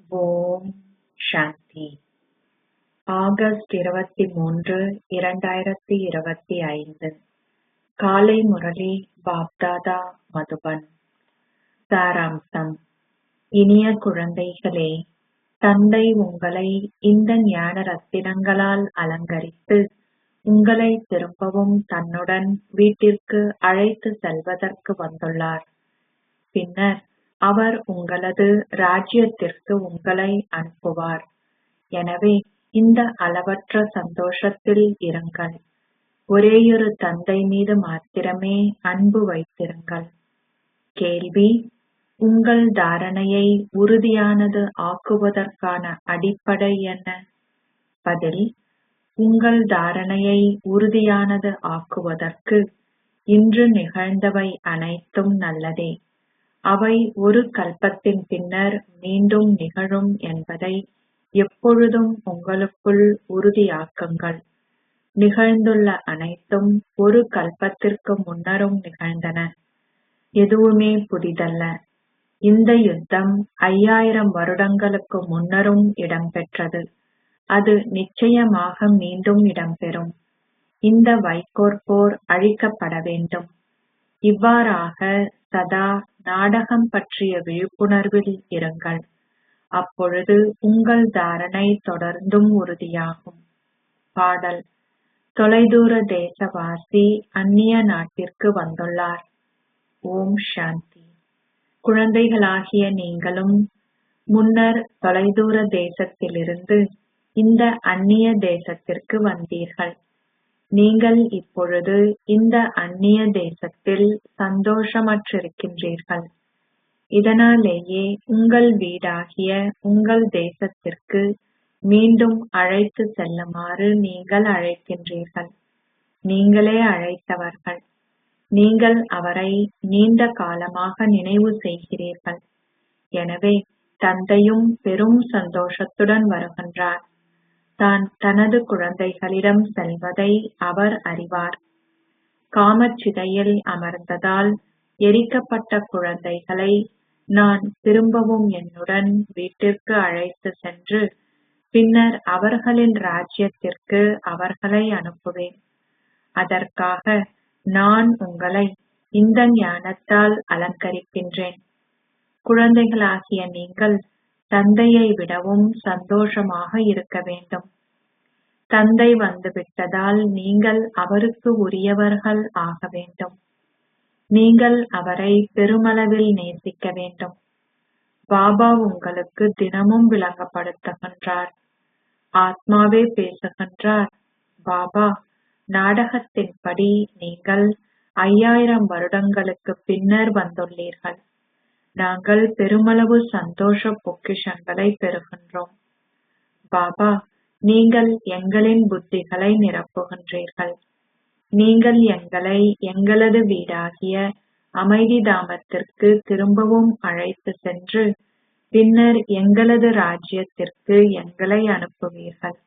ஓம் சாந்தி. August 23, 2025 காலை முரளி பாப்தாதா மதுபன். சாராம்சம். இனிய குழந்தைகளே, தந்தை உங்களை இந்த ஞான ரத்தினங்களால் அலங்கரித்து உங்களை திரும்பவும் தன்னுடன் வீட்டிற்கு அழைத்து செல்வதற்கு வந்துள்ளார். பின்னர் அவர் உங்களது ராஜ்யத்திற்கு உங்களை அனுப்புவார். எனவே இந்த அளவற்ற சந்தோஷத்தில் இருங்கள். ஒரேயொரு தந்தை மீது மாத்திரமே அன்பு வைத்திருங்கள். கேள்வி: உங்கள் தாரணையை உறுதியானது ஆக்குவதற்கான அடிப்படை என்ன? பதில்: உங்கள் தாரணையை உறுதியானது ஆக்குவதற்கு இன்று நிகழ்ந்தவை அனைத்தும் நல்லதே. அவை ஒரு கல்பத்தின் பின்னர் மீண்டும் நிகழும் என்பதை எப்பொழுதும் உங்களுக்குள் உறுதியாக்குங்கள். நிகழ்ந்துள்ள அனைத்தும் ஒரு கல்பத்திற்கு முன்னரும் நிகழ்ந்தன. எதுவுமே புதிதல்ல. இந்த யுத்தம் 5000 வருடங்களுக்கு முன்னரும் இடம்பெற்றது. அது நிச்சயமாக மீண்டும் இடம்பெறும். இந்த வைக்கோற் போர் அழிக்கப்பட வேண்டும். இவ்வாறாக சதா நாடகம் பற்றிய விழிப்புணர்வில் இருங்கள். அப்பொழுது உங்கள் தாரணை தொடர்ந்தும் உறுதியாகும். பாடல். தொலைதூர தேசவாசி அந்நிய நாட்டிற்கு வந்துள்ளார். ஓம் சாந்தி. குழந்தைகளாகிய நீங்களும் முன்னர் தொலைதூர தேசத்திலிருந்து இந்த அந்நிய தேசத்திற்கு வந்தீர்கள். நீங்கள் இப்பொழுது இந்த அந்நிய தேசத்தில் சந்தோஷமற்றிருக்கின்றீர்கள். இதனாலேயே உங்கள் வீடாகிய உங்கள் தேசத்திற்கு மீண்டும் அழைத்து செல்லுமாறு நீங்கள் அழைக்கின்றீர்கள். நீங்களே அழைத்தவர்கள். நீங்கள் அவரை நீண்ட காலமாக நினைவு செய்கிறீர்கள். எனவே தந்தையும் பெரும் சந்தோஷத்துடன் வருகின்றார். தான் தனது குழந்தைகளிடம் செல்வதை அவர் அறிவார். காமச்சிதையில் அமர்ந்ததால் எரிக்கப்பட்ட குழந்தைகளை நான் திரும்பவும் என்னுடன் வீட்டிற்கு அழைத்து சென்று பின்னர் அவர்களின் ராஜ்யத்திற்கு அவர்களை அனுப்புவேன். அதற்காக நான் உங்களை இந்த ஞானத்தால் அலங்கரிக்கின்றேன். குழந்தைகளாகிய நீங்கள் தந்தையை விடவும் சந்தோஷமாக இருக்க வேண்டும். தந்தை வந்துவிட்டதால் நீங்கள் அவருக்கு உரியவர்கள் ஆக வேண்டும். நீங்கள் அவரை பெருமளவில் நேசிக்க வேண்டும். பாபா உங்களுக்கு தினமும் விளங்கப்படுத்துகின்றார். ஆத்மாவே பேசுகின்றார். பாபா, நாடகத்தின்படி நீங்கள் 5000 வருடங்களுக்கு பின்னர் வந்துள்ளீர்கள். நாங்கள் பெருமளவு சந்தோஷ பொக்கிஷங்களை பெறுகின்றோம். பாபா, நீங்கள் எங்களின் புத்திகளை நிரப்புகின்றீர்கள். நீங்கள் எங்களை எங்களது வீடாகிய அமைதி தாமத்திற்கு திரும்பவும் அழைத்து சென்று பின்னர் எங்களது ராஜ்யத்திற்கு எங்களை அனுப்புவீர்கள்.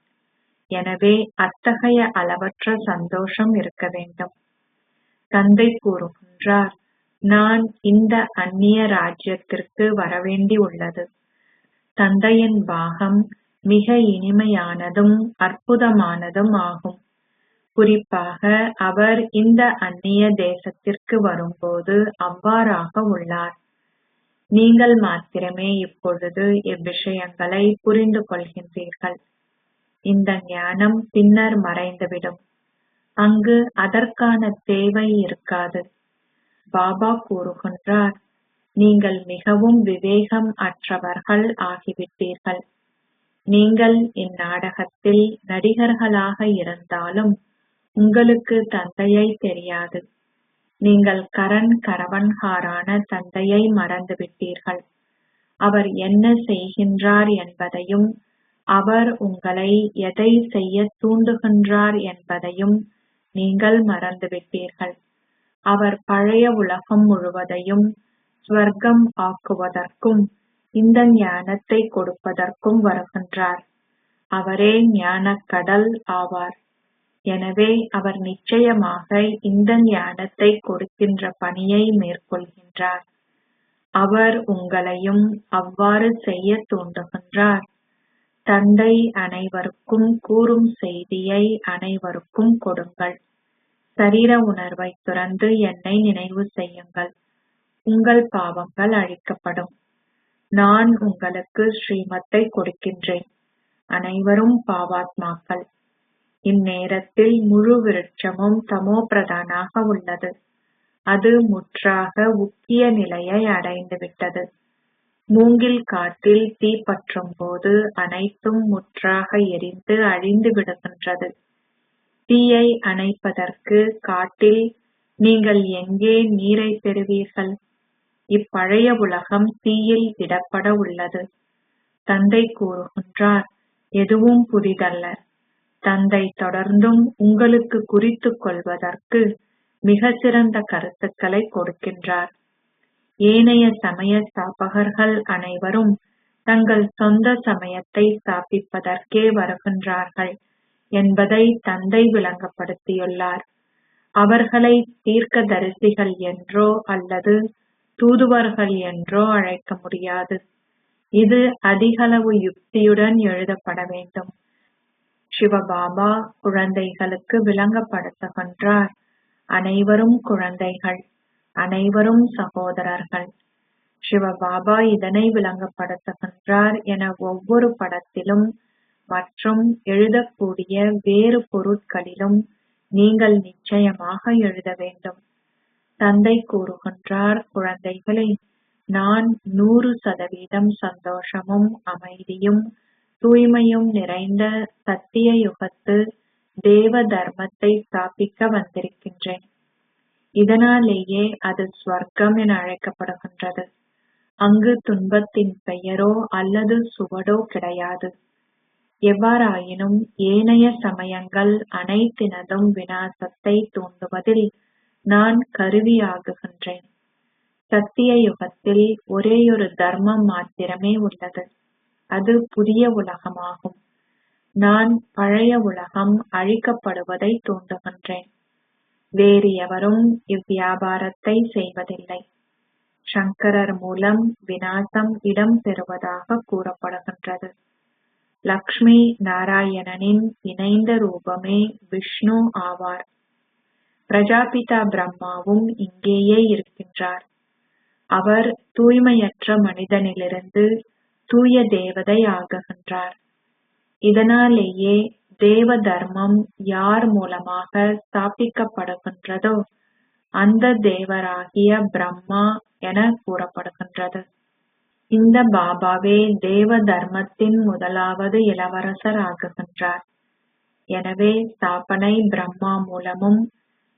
எனவே அத்தகைய அளவற்ற சந்தோஷம் இருக்க வேண்டும். தந்தை கூறுகின்றார், நான் இந்த அந்நிய ராஜ்யத்திற்கு வரவேண்டி உள்ளது. தந்தையின் பாகம் மிக இனிமையானதும் அற்புதமானதும் ஆகும். குறிப்பாக அவர் இந்த அந்நிய தேசத்திற்கு வரும்போது அவ்வாறாக உள்ளார். நீங்கள் மாத்திரமே இப்பொழுது இவ்விஷயங்களை புரிந்து கொள்கின்றீர்கள். இந்த ஞானம் பின்னர் மறைந்துவிடும். அங்கு அதற்கான தேவை இருக்காது. பாபா கூறுகின்றார், நீங்கள் மிகவும் விவேகம் அற்றவர்கள் ஆகிவிட்டீர்கள். நீங்கள் இந்நாடகத்தில் நடிகர்களாக இருந்தாலும் உங்களுக்கு தந்தையை தெரியாது. நீங்கள் கரவன்காரான தந்தையை மறந்துவிட்டீர்கள். அவர் என்ன செய்கின்றார் என்பதையும் அவர் உங்களை எதை செய்ய தூண்டுகின்றார் என்பதையும் நீங்கள் மறந்துவிட்டீர்கள். அவர் பழைய உலகம் முழுவதையும் ஸ்வர்க்கம் ஆக்குவதற்கும் இந்த ஞானத்தை கொடுப்பதற்கும் வருகின்றார். அவரே ஞானக் கடல் ஆவார். எனவே அவர் நிச்சயமாக இந்த ஞானத்தை கொடுக்கின்ற பணியை மேற்கொள்கின்றார். அவர் உங்களையும் அவ்வாறு செய்ய தூண்டுகின்றார். தந்தை அனைவருக்கும் கூறும் செய்தியை அனைவருக்கும் கொடுங்கள். சரீர உணர்வை துறந்து என்னை நினைவு செய்யுங்கள். உங்கள் பாவங்கள் அழிக்கப்படும். நான் உங்களுக்கு ஸ்ரீமத்தை கொடுக்கின்றேன். அனைவரும் பாவாத்மாக்கள். இந்நேரத்தில் முழு விருட்சமும் தமோ பிரதானாக உள்ளது. அது முற்றாக உக்கிய நிலையை அடைந்துவிட்டது. மூங்கில் காட்டில் தீ பற்றும் போது அனைத்தும் முற்றாக எரிந்து அழிந்து விடுகின்றது. தீயை அணைப்பதற்கு காட்டில் நீங்கள் எங்கே நீரை பெறுவீர்கள்? இப்பழைய உலகம் தீயில் இடப்பட உள்ளது. தந்தை கூறுகின்றார், எதுவும் புதிதல்ல. தந்தை தொடர்ந்தும் உங்களுக்கு குறித்துக் கொள்வதற்கு மிக சிறந்த கருத்துக்களை கொடுக்கின்றார். ஏனைய சமய ஸ்தாபகர்கள் அனைவரும் தங்கள் சொந்த சமயத்தை ஸ்தாபிப்பதற்கே வருகின்றார்கள் என்பதை தந்தை விளங்கப்படுத்தியுள்ளார். அவர்களை தீர்க்கதரிசிகள் என்றோ அல்லது தூதுவர்கள் என்றோ அழைக்க முடியாது. இது அதிகளவு யுக்தியுடன் எழுதப்பட வேண்டும். சிவபாபா குழந்தைகளுக்கு விளங்கப்படுத்துகின்றார். அனைவரும் குழந்தைகள், அனைவரும் சகோதரர்கள். சிவபாபா இதனை விளங்கப்படுத்துகின்றார் என ஒவ்வொரு படத்திலும் மற்றும் எழுதக்கூடிய வேறு பொருட்களிலும் நீங்கள் நிச்சயமாக எழுத வேண்டும். தந்தை கூறுகின்றார், குழந்தைகளே, நான் 100% சந்தோஷமும் அமைதியும் தூய்மையும் நிறைந்த சத்திய யுகத்து தேவ தர்மத்தை ஸ்தாபிக்க வந்திருக்கின்றேன். இதனாலேயே அது ஸ்வர்க்கம் என அழைக்கப்படுகின்றது. அங்கு துன்பத்தின் பெயரோ அல்லது சுவடோ கிடையாது. எவ்வாறாயினும் ஏனைய சமயங்கள் அனைத்தினதும் விநாசத்தை தூண்டுவதில் நான் கருவியாகுகின்றேன். சத்திய யுகத்தில் ஒரேயொரு தர்மம் மாத்திரமே உள்ளது. அது புதிய உலகமாகும். நான் பழைய உலகம் அழிக்கப்படுவதை தூண்டுகின்றேன். வேறு எவரும் இவ்வியாபாரத்தை செய்வதில்லை. சங்கரர் மூலம் விநாசம் இடம்பெறுவதாக கூறப்படுகின்றது. லக்ஷ்மி நாராயணனின் இணைந்த ரூபமே விஷ்ணு ஆவார். பிரஜாபிதா பிரம்மாவும் இங்கேயே இருக்கின்றார். அவர் தூய்மையற்ற மனிதனிலிருந்து தூய தேவதை ஆகுகின்றார். இதனாலேயே தேவ தர்மம் யார் மூலமாக ஸ்தாபிக்கப்படுகின்றதோ அந்த தேவராகிய பிரம்மா என கூறப்படுகின்றது. இந்த பாபாவே தேவ தர்மத்தின் முதலாவது இளவரசர் ஆகுகின்றார். எனவே ஸ்தாபனை பிரம்மா மூலமும்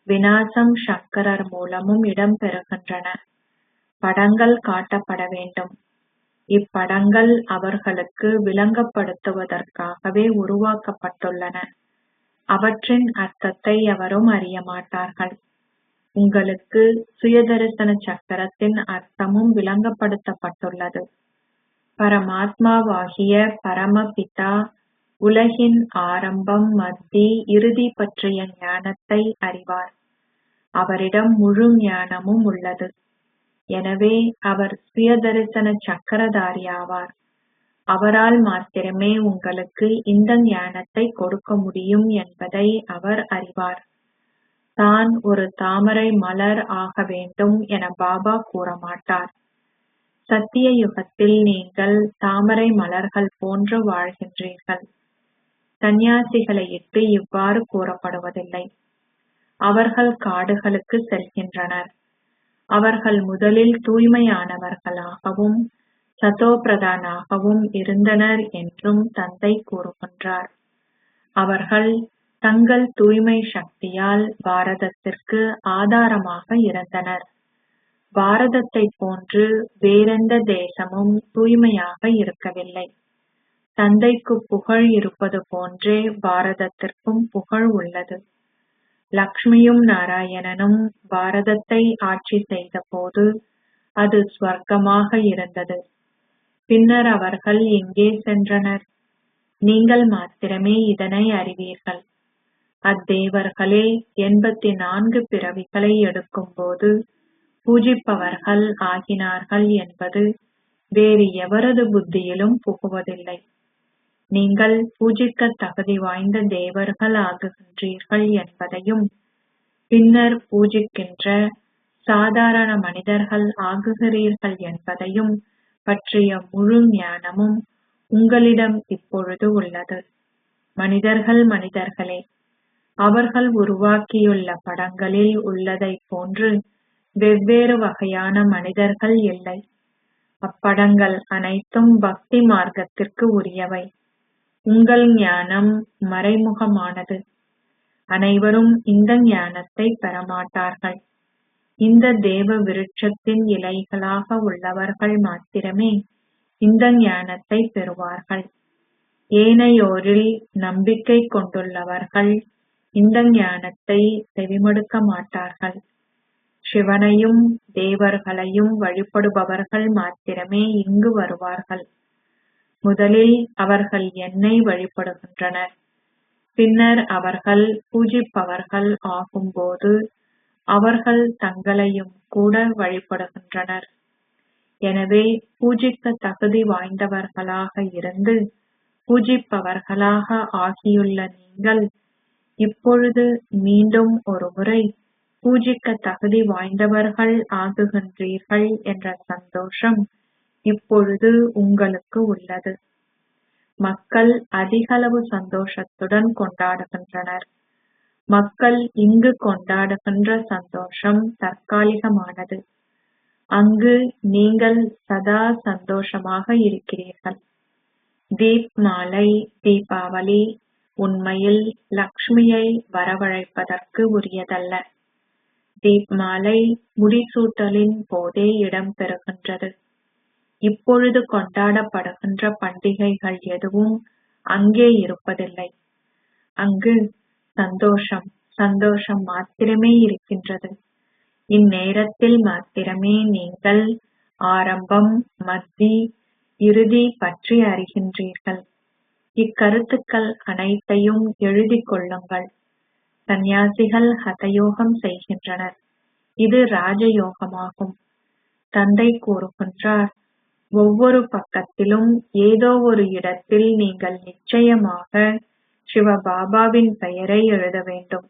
விநாசம் சங்கரர் மூலமும் இடம்பெறுகின்றன. படங்கள் காட்டப்பட வேண்டும். இப்படங்கள் அவர்களுக்கு விளங்கப்படுத்துவதற்காகவே உருவாக்கப்பட்டுள்ளன. அவற்றின் அர்த்தத்தை எவரும் அறிய மாட்டார்கள். உங்களுக்கு சுயதரிசன சக்கரத்தின் அர்த்தமும் விளங்கப்படுத்தப்பட்டுள்ளது. பரமாத்மாவாகிய பரமபிதா உலகின் ஆரம்பம், மத்தி, இறுதி பற்றிய ஞானத்தை அறிவார். அவரிடம் முழு ஞானமும் உள்ளது. எனவே அவர் சுயதரிசன சக்கரதாரி ஆவார். அவரால் மாத்திரமே உங்களுக்கு இந்த ஞானத்தை கொடுக்க முடியும் என்பதை அவர் அறிவார். தான் ஒரு தாமரை மலர் ஆக வேண்டும் என பாபா கூறமாட்டார். சத்திய யுகத்தில் நீங்கள் தாமரை மலர்கள் போன்று வாழ்கின்றீர்கள். சந்நியாசிகளை இட்டு இவ்வாறு கூறப்படுவதில்லை. அவர்கள் காடுகளுக்கு செல்கின்றனர். அவர்கள் முதலில் தூய்மையானவர்களாகவும் சதோபிரதானாகவும் இருந்தனர் என்றும் தந்தை கூறுகின்றார். அவர்கள் தங்கள் தூய்மை சக்தியால் பாரதத்திற்கு ஆதாரமாக இருந்தனர். பாரதத்தை போன்று வேறெந்த தேசமும் தூய்மையாக இருக்கவில்லை. தந்தைக்கு புகழ் இருப்பது போன்றே பாரதத்திற்கும் புகழ் உள்ளது. லக்ஷ்மியும் நாராயணனும் பாரதத்தை ஆட்சி செய்த போது அது ஸ்வர்க்கமாக இருந்தது. பின்னர் அவர்கள் எங்கே சென்றனர்? நீங்கள் மாத்திரமே இதனை அறிவீர்கள். அத்தேவர்களே 84 பிறவிகளை எடுக்கும் போது பூஜிப்பவர்கள் ஆகினார்கள் என்பது வேறு எவரது புத்தியிலும் புகுவதில்லை. நீங்கள் பூஜிக்க தகுதி வாய்ந்த தேவர்கள் ஆகுகின்றீர்கள் என்பதையும் பின்னர் பூஜிக்கின்ற சாதாரண மனிதர்கள் ஆகுகிறீர்கள் என்பதையும் பற்றிய முழு ஞானமும் உங்களிடம் இப்பொழுது உள்ளது. மனிதர்களே, அவர்கள் உருவாக்கியுள்ள படங்களில் உள்ளதைப் போன்று வெவ்வேறு வகையான மனிதர்கள் இல்லை. அப்படங்கள் அனைத்தும் பக்தி மார்க்கத்திற்கு உரியவை. உங்கள் ஞானம் மறைமுகமானது. அனைவரும் இந்த ஞானத்தை பெறமாட்டார்கள். இந்த தேவ விருட்சத்தின் இலைகளாக உள்ளவர்கள் மாத்திரமே இந்த ஞானத்தை பெறுவார்கள். ஏனையோரில் நம்பிக்கை கொண்டுள்ளவர்கள் இந்த ஞானத்தை செவிமடுக்க மாட்டார்கள். சிவனையும் தேவர்களையும் வழிபடுபவர்கள் மாத்திரமே இங்கு வருவார்கள். முதலில் அவர்கள் என்னை வழிபடுகின்றனர். பின்னர் அவர்கள் பூஜிப்பவர்கள் ஆகும்போது அவர்கள் தங்களையும் கூட வழிபடுகின்றனர். எனவே பூஜிக்க தகுதி வாய்ந்தவர்களாக இருந்து பூஜிப்பவர்களாக ஆகியுள்ள நீங்கள் இப்பொழுது மீண்டும் ஒருமுறை பூஜிக்க தகுதி வாய்ந்தவர்கள் ஆகுகின்றீர்கள் என்ற சந்தோஷம் இப்பொழுது உங்களுக்கு உள்ளது. மக்கள் அதிகளவு சந்தோஷத்துடன் கொண்டாடுகின்றனர். மக்கள் இங்கு கொண்டாடுகின்ற சந்தோஷம் தற்காலிகமானது. அங்கு நீங்கள் சதா சந்தோஷமாக இருக்கிறீர்கள். தீப்மாலை தீபாவளி உண்மையில் லக்ஷ்மியை வரவழைப்பதற்கு உரியதல்ல. தீப்மாலை முடிசூட்டலின் போதே இடம்பெறுகின்றது. இப்பொழுது கொண்டாடப்படுகின்ற பண்டிகைகள் எதுவும் அங்கே இருப்பதில்லை. அங்கு சந்தோஷம் மாத்திரமே இருக்கின்றது. இந்நேரத்தில் மாத்திரமே நீங்கள் ஆரம்பம், மத்தி, இறுதி பற்றி அறிகின்றீர்கள். இக்கருத்துக்கள் அனைத்தையும் எழுதிக் கொள்ளுங்கள். சந்நியாசிகள் ஹதயோகம் செய்கின்றனர். இது ராஜயோகமாகும். தந்தை கூறுகின்றார், ஒவ்வொரு பக்கத்திலும் ஏதோ ஒரு இடத்தில் நீங்கள் நிச்சயமாக சிவபாபாவின் பெயரை எழுத வேண்டும்.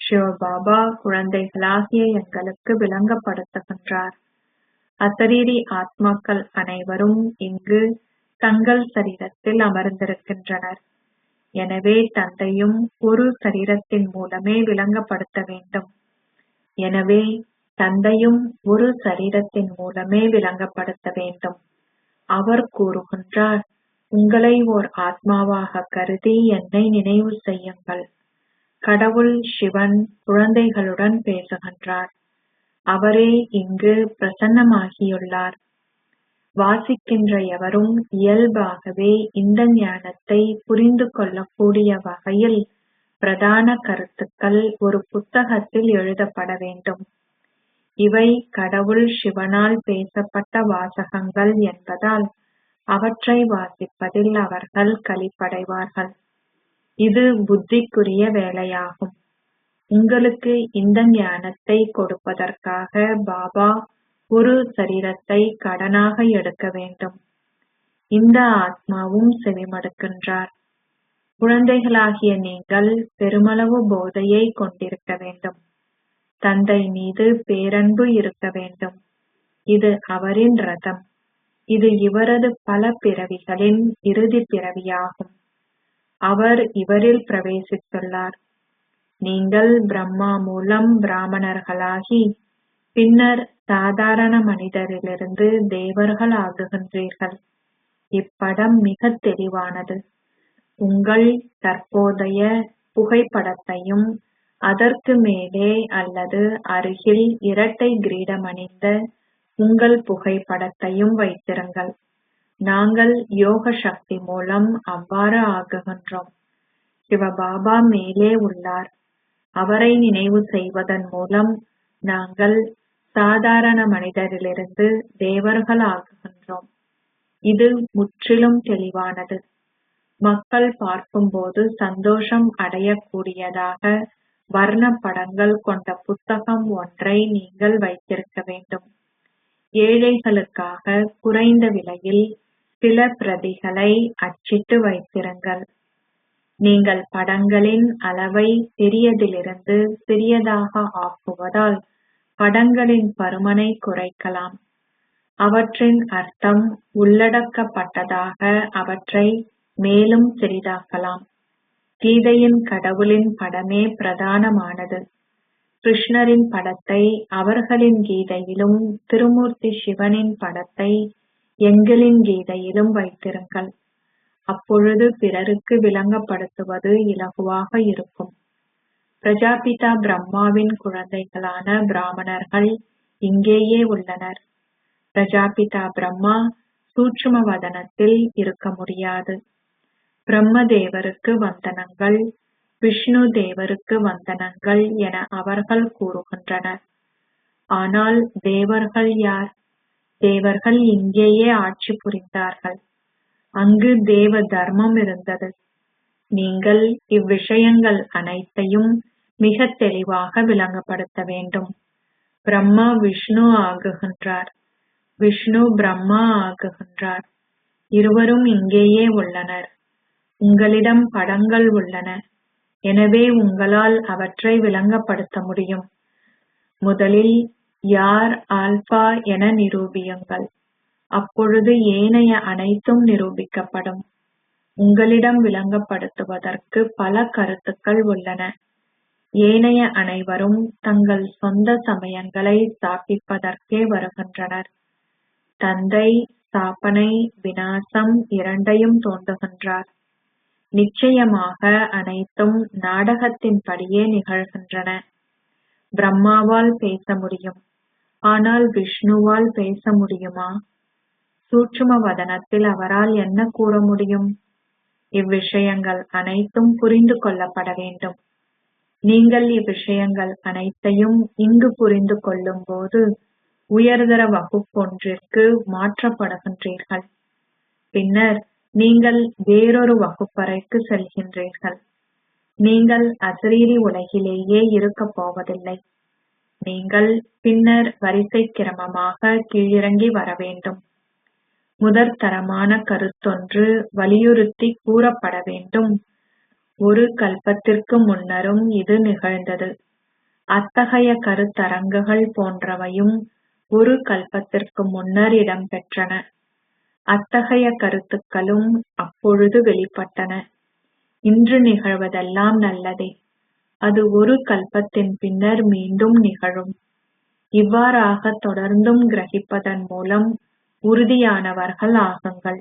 சிவபாபா குழந்தைகளாகிய எங்களுக்கு விளங்கப்படுத்துகின்றார். அசரீரி ஆத்மாக்கள் அனைவரும் இங்கு தங்கள் சரீரத்தில் அமர்ந்திருக்கின்றனர். எனவே தந்தையும் ஒரு சரீரத்தின் மூலமே விளங்கப்படுத்த வேண்டும். அவர் கூறுகின்றார், உங்களை ஓர் ஆத்மாவாக கருதி என்னை நினைவு செய்யுங்கள். கடவுள் சிவன் குழந்தைகளுடன் பேசுகின்றார். அவரே இங்கு பிரசன்னமாகியுள்ளார். வாசிக்கின்ற எவரும் இயல்பாகவே இந்த ஞானத்தை புரிந்து கொள்ளக்கூடிய வகையில் பிரதான கருத்துக்கள் ஒரு புத்தகத்தில் எழுதப்பட வேண்டும். இவை கடவுள் சிவனால் பேசப்பட்ட வாசகங்கள் என்பதால் அவற்றை வாசிப்பதில் அவர்கள் களிப்படைவார்கள். இது புத்திக்குரிய வேலையாகும். உங்களுக்கு இந்த ஞானத்தை கொடுப்பதற்காக பாபா ஒரு சரீரத்தை கடனாக எடுக்க வேண்டும். இந்த ஆத்மாவும் செவிமடுக்கின்றார். குழந்தைகளாகிய நீங்கள் பெருமளவு போதையை கொண்டிருக்க வேண்டும். தந்தை மீது பேரன்பு இருக்க வேண்டும். இது அவரின் ரதம். இது இவரது பல பிறவிகளின் இறுதி பிறவியாகும். அவர் இவரில் பிரவேசித்துள்ளார். நீங்கள் பிரம்மா மூலம் பிராமணர்களாகி பின்னர் சாதாரண மனிதரிலிருந்து தேவர்கள் ஆகுகின்றீர்கள். இப்படம் மிக தெளிவானது. உங்கள் தற்போதைய புகைப்படத்தையும் அதற்கு மேலே அல்லது அருகில் இரட்டை கிரீடம் அணிந்த உங்கள் புகைப்படத்தையும் வைத்திருங்கள். நாங்கள் யோக சக்தி மூலம் அவ்வாறு ஆகுகின்றோம். சிவபாபா மேலே உள்ளார். அவரை நினைவு செய்வதன் மூலம் நாங்கள் சாதாரண மனிதரிலிருந்து தேவர்கள் ஆகுகின்றோம். இது முற்றிலும் தெளிவானது. மக்கள் பார்க்கும்போது சந்தோஷம் அடையக்கூடியதாக வர்ண படங்கள் கொண்ட புத்தகம் ஒன்றை நீங்கள் வைத்திருக்க வேண்டும். ஏழைகளுக்காக குறைந்த விலையில் சில பிரதிகளை அச்சிட்டு வைத்திருங்கள். நீங்கள் படங்களின் அளவை சிறியதிலிருந்து சிறியதாக ஆக்குவதால் படங்களின் பருமனை குறைக்கலாம். அவற்றின் அர்த்தம் உள்ளடக்கப்பட்டதாக அவற்றை மேலும் சிறிதாக்கலாம். கீதையின் கடவுளின் படமே பிரதானமானது. கிருஷ்ணரின் படத்தை அவர்களின் கீதையிலும் திருமூர்த்தி சிவனின் படத்தை எங்களின் கீதையிலும் வைத்திருங்கள். அப்பொழுது பிறருக்கு விளங்கப்படுத்துவது இலகுவாக இருக்கும். பிரஜாபிதா பிரம்மாவின் குழந்தைகளான பிராமணர்கள் இங்கேயே உள்ளனர். பிரஜாபிதா பிரம்மா சூட்சும வதனத்தில் இருக்க முடியாது. பிரம்மதேவருக்கு வந்தனங்கள், விஷ்ணு தேவருக்கு வந்தனங்கள் என அவர்கள் கூறுகின்றனர். ஆனால் தேவர்கள் யார்? தேவர்கள் இங்கேயே ஆட்சி புரிந்தார்கள். அங்கு தேவ தர்மம் இருந்தது. நீங்கள் இவ்விஷயங்கள் அனைத்தையும் மிக தெளிவாக விளங்கப்படுத்த வேண்டும். பிரம்மா விஷ்ணு ஆகுகின்றார், விஷ்ணு பிரம்மா ஆகுகின்றார். இருவரும் இங்கேயே உள்ளனர். உங்களிடம் படங்கள் உள்ளன. எனவே உங்களால் அவற்றை விளங்கப்படுத்த முடியும். முதலில் யார் ஆல்பா என நிரூபியுங்கள். அப்பொழுது ஏனைய அனைத்தும் நிரூபிக்கப்படும். உங்களிடம் விளங்கப்படுத்துவதற்கு பல கருத்துக்கள் உள்ளன. ஏனைய அனைவரும் தங்கள் சொந்த சமயங்களை ஸ்தாபிப்பதற்கே வருகின்றனர். தந்தை ஸ்தாபனை விநாசம் இரண்டையும் தோன்றுகின்றார். நிச்சயமாக அனைத்தும் நாடகத்தின்படியே நிகழ்கின்றன. பிரம்மாவால் பேச முடியும், ஆனால் விஷ்ணுவால் பேச முடியுமா? சூட்சும வதனத்தில் அவரால் என்ன கூற முடியும்? இவ்விஷயங்கள் அனைத்தும் புரிந்து கொள்ளப்பட வேண்டும். நீங்கள் இவ்விஷயங்கள் அனைத்தையும் இங்கு புரிந்து கொள்ளும் போது உயர்தர வகுப்பொன்றிற்கு மாற்றப்படுகின்றீர்கள். பின்னர் நீங்கள் வேறொரு வகுப்பறைக்கு செல்கின்றீர்கள். நீங்கள் அசரீரி உலகிலேயே இருக்கப் போவதில்லை. நீங்கள் பின்னர் வரிசை கிரமமாக கீழிறங்கி வர வேண்டும். முதற்தரமான கருத்தொன்று வலியுறுத்தி கூறப்பட வேண்டும். ஒரு கல்பத்திற்கு முன்னரும் இது நிகழ்ந்தது. அத்தகைய கருத்தரங்குகள் போன்றவையும் ஒரு கல்பத்திற்கு முன்னர் இடம்பெற்றன. அத்தகைய கருத்துக்களும் அப்பொழுது வெளிப்பட்டன. இன்று நிகழ்வதெல்லாம் நல்லதே. அது ஒரு கல்பத்தின் பின்னர் மீண்டும் நிகழும். இவ்வாறாக தொடர்ந்தும் கிரகிப்பதன் மூலம் உறுதியானவர்கள் ஆகுங்கள்.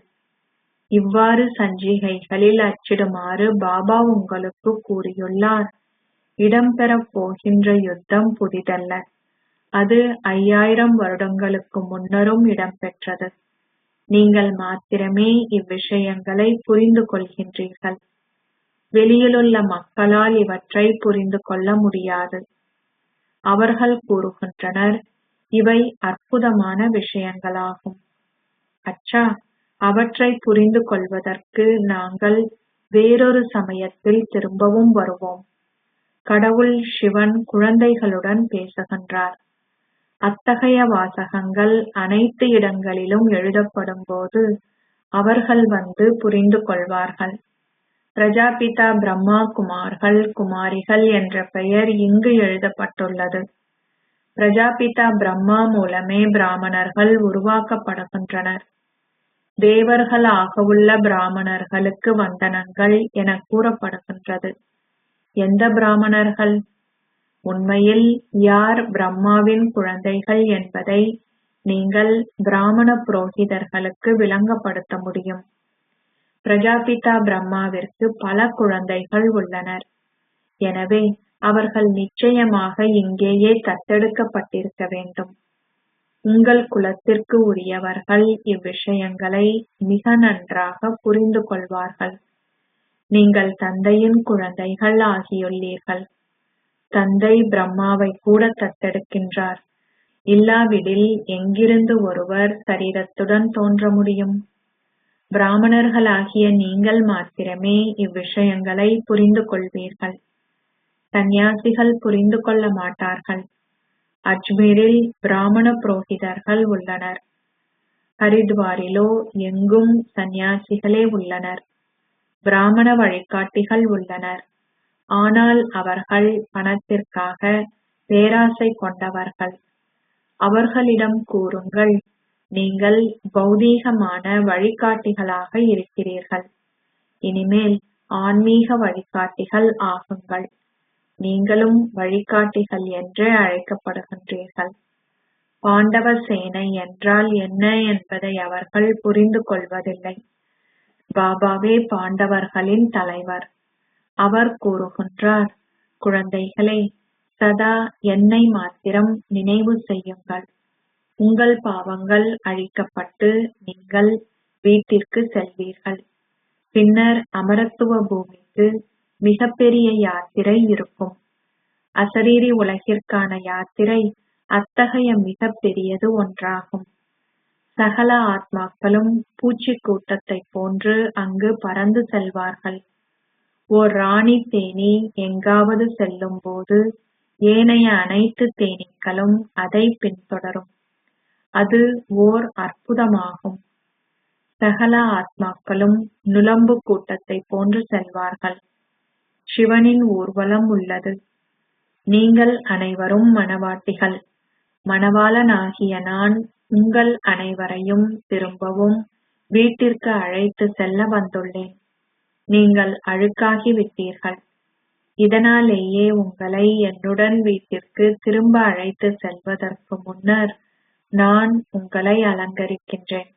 இவ்வாறு சஞ்சிகைகளில் அச்சிடுமாறு பாபா உங்களுக்கு கூறியுள்ளார். இடம்பெறப் போகின்ற யுத்தம் புதிதல்ல. அது 5000 வருடங்களுக்கு முன்னரும் இடம்பெற்றது. நீங்கள் மாத்திரமே இவ்விஷயங்களை புரிந்து கொள்கின்றீர்கள். வெளியிலுள்ள மக்களால் இவற்றை புரிந்து கொள்ள முடியாது. அவர்கள் கூறுகின்றனர், இவை அற்புதமான விஷயங்களாகும். அச்சா, அவற்றை புரிந்து கொள்வதற்கு நாங்கள் வேறொரு சமயத்தில் திரும்பவும் வருவோம். கடவுள் சிவன் குழந்தைகளுடன் பேசுகின்றார். அத்தகைய வாசகங்கள் அனைத்து இடங்களிலும் எழுதப்படும் போது அவர்கள் வந்து புரிந்து கொள்வார்கள். பிரஜாபிதா பிரம்மா குமார்கள் குமாரிகள் என்ற பெயர் இங்கு எழுதப்பட்டுள்ளது. பிரஜாபிதா பிரம்மா மூலமே பிராமணர்கள் உருவாக்கப்படுகின்றனர். தேவர்கள் ஆகவுள்ள பிராமணர்களுக்கு வந்தனங்கள் என கூறப்படுகின்றது. எந்த பிராமணர்கள்? உண்மையில் யார் பிரம்மாவின் குழந்தைகள் என்பதை நீங்கள் பிராமண புரோகிதர்களுக்கு விளங்கப்படுத்த முடியும். பிரஜாபிதா பிரம்மாவிற்கு பல குழந்தைகள் உள்ளனர். எனவே அவர்கள் நிச்சயமாக இங்கேயே தத்தெடுக்கப்பட்டிருக்க வேண்டும். உங்கள் குலத்திற்கு உரியவர்கள் இவ்விஷயங்களை மிக நன்றாக புரிந்து கொள்வார்கள். நீங்கள் தந்தையின் குழந்தைகள் ஆகியுள்ளீர்கள். தந்தை பிரம்மாவை கூட தத்தெடுக்கின்றார். இல்லாவிடில் எங்கிருந்து ஒருவர் சரீரத்துடன் தோன்ற முடியும்? பிராமணர்களாகிய நீங்கள் மாத்திரமே இவ்விஷயங்களை புரிந்து கொள்வீர்கள். சந்நியாசிகள் புரிந்து கொள்ள மாட்டார்கள். அஜ்மீரில் பிராமண புரோகிதர்கள் உள்ளனர். ஹரித்வாரிலோ எங்கும் சந்நியாசிகளே உள்ளனர். பிராமண வழிகாட்டிகள் உள்ளனர். ஆனால் அவர்கள் பணத்திற்காக பேராசை கொண்டவர்கள். அவர்களிடம் கூறுங்கள், நீங்கள் பௌதீகமான வழிகாட்டிகளாக இருக்கிறீர்கள். இனிமேல் ஆன்மீக வழிகாட்டிகள் ஆகுங்கள். நீங்களும் வழிகாட்டிகள் என்றே அழைக்கப்படுகின்றீர்கள். பாண்டவ சேனை என்றால் என்ன என்பதை அவர்கள் புரிந்து கொள்வதில்லை. பாபாவே பாண்டவர்களின் தலைவர். அவர் கூறுகின்றார், குழந்தைகளே, சதா என்னை மாத்திரம் நினைவு செய்யுங்கள். உங்கள் பாவங்கள் அழிக்கப்பட்டு நீங்கள் வீட்டிற்கு செல்வீர்கள். பின்னர் அமரத்துவ பூமிக்கு மிகப்பெரிய யாத்திரை இருக்கும். அசரீரி உலகிற்கான யாத்திரை அத்தகைய மிக பெரியது ஒன்றாகும். சகல ஆத்மாக்களும் பூச்சி கூட்டத்தை போன்று அங்கு பறந்து செல்வார்கள். ஓர் ராணி தேனீ எங்காவது செல்லும் போது ஏனைய அனைத்து தேனீக்களும் அதை பின்தொடரும். அது ஓர் அற்புதமாகும். சகல ஆத்மாக்களும் நுளம்பு கூட்டத்தை போன்று செல்வார்கள். சிவனின் ஊர்வலம் உள்ளது. நீங்கள் அனைவரும் மணவாட்டிகள். மணவாளனாகிய நான் உங்கள் அனைவரையும் திரும்பவும் வீட்டிற்கு அழைத்து செல்ல வந்துள்ளேன். நீங்கள் அழுக்காகி விட்டீர்கள். இதனாலேயே உங்களை என்னுடன் வீட்டிற்கு திரும்ப அழைத்து செல்வதற்கு முன்னர் நான் உங்களை அலங்கரிக்கின்றேன்.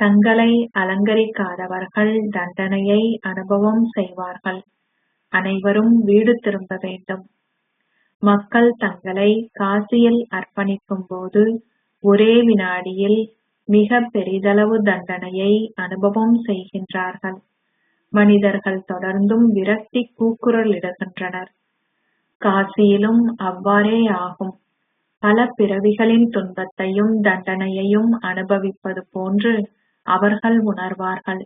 தங்களை அலங்கரிக்காதவர்கள் தண்டனையை அனுபவம் செய்வார்கள். அனைவரும் வீடு திரும்ப வேண்டும். மக்கள் தங்களை காசியில் அர்ப்பணிக்கும் போது ஒரே வினாடியில் மிக பெரிதளவு தண்டனையை அனுபவம் செய்கின்றார்கள். மனிதர்கள் தொடர்ந்தும் விரக்தி கூக்குரலிடுகின்றனர். காசியிலும் அவ்வாறே ஆகும். பல பிறவிகளின் துன்பத்தையும் தண்டனையையும் அனுபவிப்பது போன்று அவர்கள் உணர்வார்கள்.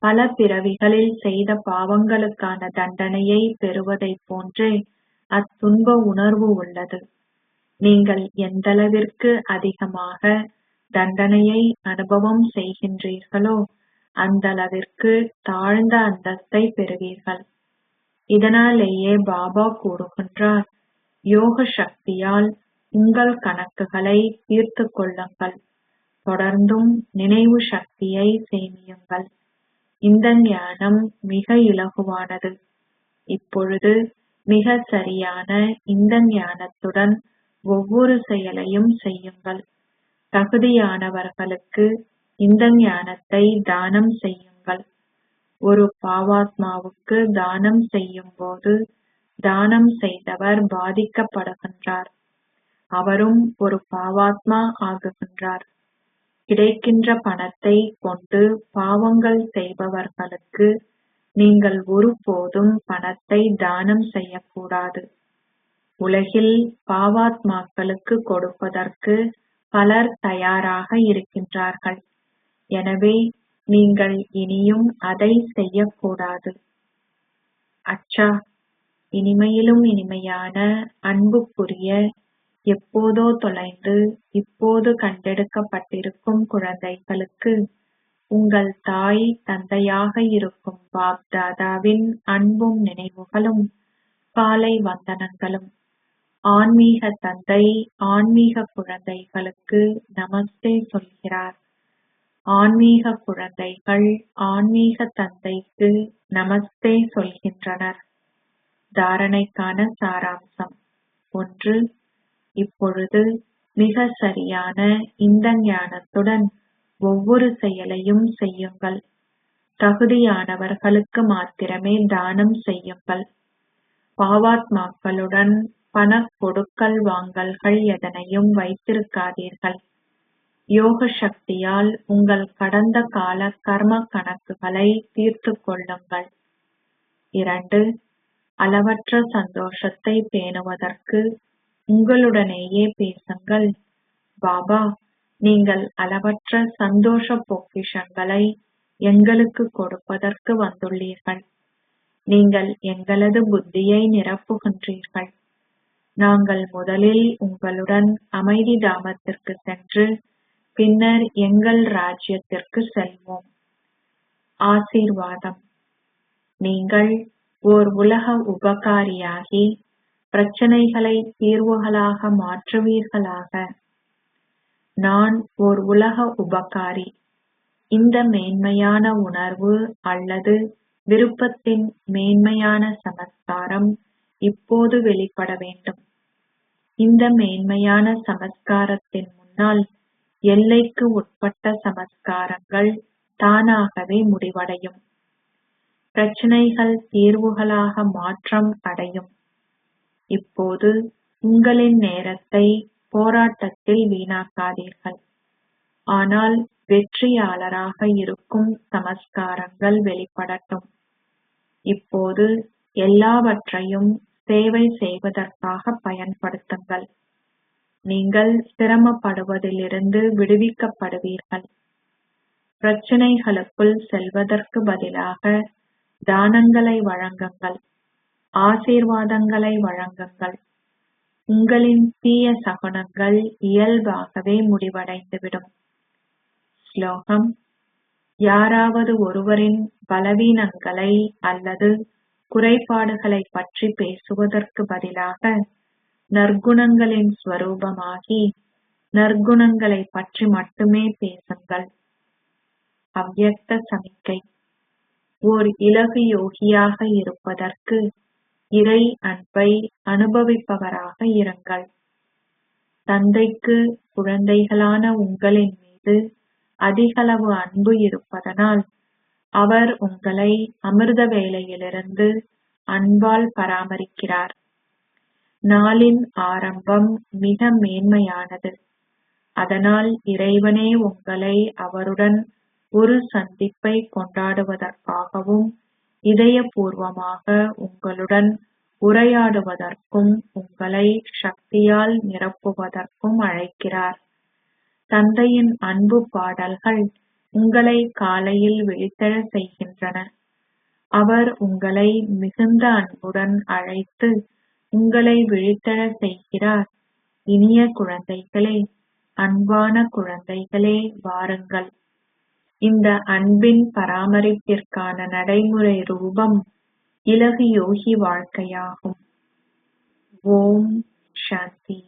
பல பிறவிகளில் செய்த பாவங்களுக்கான தண்டனையை பெறுவதைப் போன்றே அத்துன்ப உணர்வு உள்ளது. நீங்கள் எந்தளவிற்கு அதிகமாக தண்டனையை அனுபவம் செய்கின்றீர்களோ அந்தளவிற்கு தாழ்ந்த அந்தஸ்தை பெறுவீர்கள். இதனாலேயே பாபா கூறுகின்றார், யோக சக்தியால் உங்கள் கணக்குகளை தீர்த்து கொள்ளுங்கள். தொடர்ந்தும் நினைவு சக்தியை சேமியுங்கள். இந்த ஞானம் மிக இலகுவானது. இப்பொழுது மிக சரியான இந்த ஞானத்துடன் ஒவ்வொரு செயலையும் செய்யுங்கள். தகுதியானவர்களுக்கு இந்த ஞானத்தை தானம் செய்யுங்கள். ஒரு பாவாத்மாவுக்கு தானம் செய்யும் போது தானம் செய்தவர் பாதிக்கப்படுகின்றார். அவரும் ஒரு பாவாத்மா ஆகுகின்றார். கிடைக்கின்ற பணத்தை கொண்டு பாவங்கள் செய்பவர்களுக்கு நீங்கள் ஒருபோதும் பணத்தை தானம் செய்யக்கூடாது. உலகில் பாவாத்மாக்களுக்கு கொடுப்பதற்கு பலர் தயாராக இருக்கின்றார்கள். எனவே நீங்கள் இனியும் அதை செய்யக்கூடாது. அச்சா, இனிமையிலும் இனிமையான அன்புக்குரிய, எப்போதோ தொலைந்து இப்போது கண்டெடுக்கப்பட்டிருக்கும் குழந்தைகளுக்கு உங்கள் தாய் தந்தையாக இருக்கும் பாப் தாதாவின் அன்பும் நினைவுகளும் காலை வந்தனங்களும். ஆன்மீக தந்தை ஆன்மீக குழந்தைகளுக்கு நமஸ்தே சொல்கிறார். ஆன்மீக குழந்தைகள் ஆன்மீக தந்தைக்கு நமஸ்தே சொல்கின்றனர். தாரணைக்கான சாராம்சம் 1. இப்பொழுது மிக சரியான இந்த ஞானத்துடன் ஒவ்வொரு செயலையும் செய்யுங்கள். தகுதியானவர்களுக்கு மாத்திரமே தானம் செய்யுங்கள். பாவாத்மாக்களுடன் பண கொடுக்கல் வாங்கல்கள் எதனையும் வைத்திருக்காதீர்கள். யோக சக்தியால் உங்கள் கடந்த கால கர்ம கணக்குகளை தீர்த்து கொள்ளுங்கள். 2. அளவற்ற சந்தோஷத்தை பேணுவதற்கு உங்களுடனேயே பேசுங்கள். பாபா, நீங்கள் அளவற்ற சந்தோஷ பொக்கிஷங்களை எங்களுக்கு கொடுப்பதற்கு வந்துள்ளீர்கள். நீங்கள் எங்களது புத்தியை நிரப்புகின்றீர்கள். நாங்கள் முதலில் உங்களுடன் அமைதி தாமத்திற்கு சென்று பின்னர் எங்கள் ராஜ்யத்திற்கு செல்வோம். ஆசீர்வாதம். நீங்கள் ஓர் உலக உபகாரியாகி பிரச்சனைகளை தீர்வுகளாக மாற்றுவீர்களாக. நான் ஓர் உலக உபகாரி. இந்த மேன்மையான உணர்வு அல்லது விருப்பத்தின் மேன்மையான சமஸ்காரம் இப்போது வெளிப்பட வேண்டும். இந்த மேன்மையான சமஸ்காரத்தின் முன்னால் எல்லைக்கு உட்பட்ட சமஸ்காரங்கள் தானாகவே முடிவடையும். பிரச்சனைகள் தீர்வுகளாக மாற்றம் அடையும். இப்போது உங்களின் நேரத்தை போராட்டத்தில் வீணாக்காதீர்கள். ஆனால் வெற்றியாளராக இருக்கும் சமஸ்காரங்கள் வெளிப்படட்டும். இப்போது எல்லாவற்றையும் சேவை செய்வதற்காக பயன்படுத்துங்கள். நீங்கள் சிரமப்படுவதிலிருந்து விடுவிக்கப்படுவீர்கள். பிரச்சனைகளுக்குள் செல்வதற்கு பதிலாக தானங்களை வழங்குங்கள். ஆசீர்வாதங்களை வழங்குங்கள். உங்களின் தீய சகுனங்கள் இயல்பாகவே முடிவடைந்துவிடும். ஸ்லோகம். யாராவது ஒருவரின் பலவீனங்களை அல்லது குறைபாடுகளை பற்றி பேசுவதற்கு பதிலாக நற்குணங்களின் ஸ்வரூபமாகி நற்குணங்களை பற்றி மட்டுமே பேசுங்கள். அவ்யக்த சமிக்கை. ஓர் இலகு யோகியாக இருப்பதற்கு இறை அன்பை அனுபவிப்பவராக இருங்கள். தந்தைக்கு குழந்தைகளான உங்களின் மீது அதிகளவு அன்பு இருப்பதனால் அவர் உங்களை அமிர்த வேளையிலிருந்து அன்பால் பராமரிக்கிறார். நாளின் ஆரம்பம் மிக மேன்மையானது. அதனால் இறைவனே உங்களை அவருடன் ஒரு சந்திப்பை கொண்டாடுவதற்காகவும் இதயபூர்வமாக உங்களுடன் உரையாடுவதற்கும் உங்களை சக்தியால் நிரப்புவதற்கும் அழைக்கிறார். தந்தையின் அன்பு பாடல்கள் உங்களை காலையில் விழித்தெழச் செய்கின்றன. அவர் உங்களை மிகுந்த அன்புடன் அழைத்து உங்களை விழித்தெழச் செய்கிறார். இனிய குழந்தைகளே, அன்பான குழந்தைகளே, வாருங்கள். இந்த அன்பின் பராமரிப்பிற்கான நடைமுறை ரூபம் இலகு யோகி வாழ்க்கையாகும். ஓம் சாந்தி.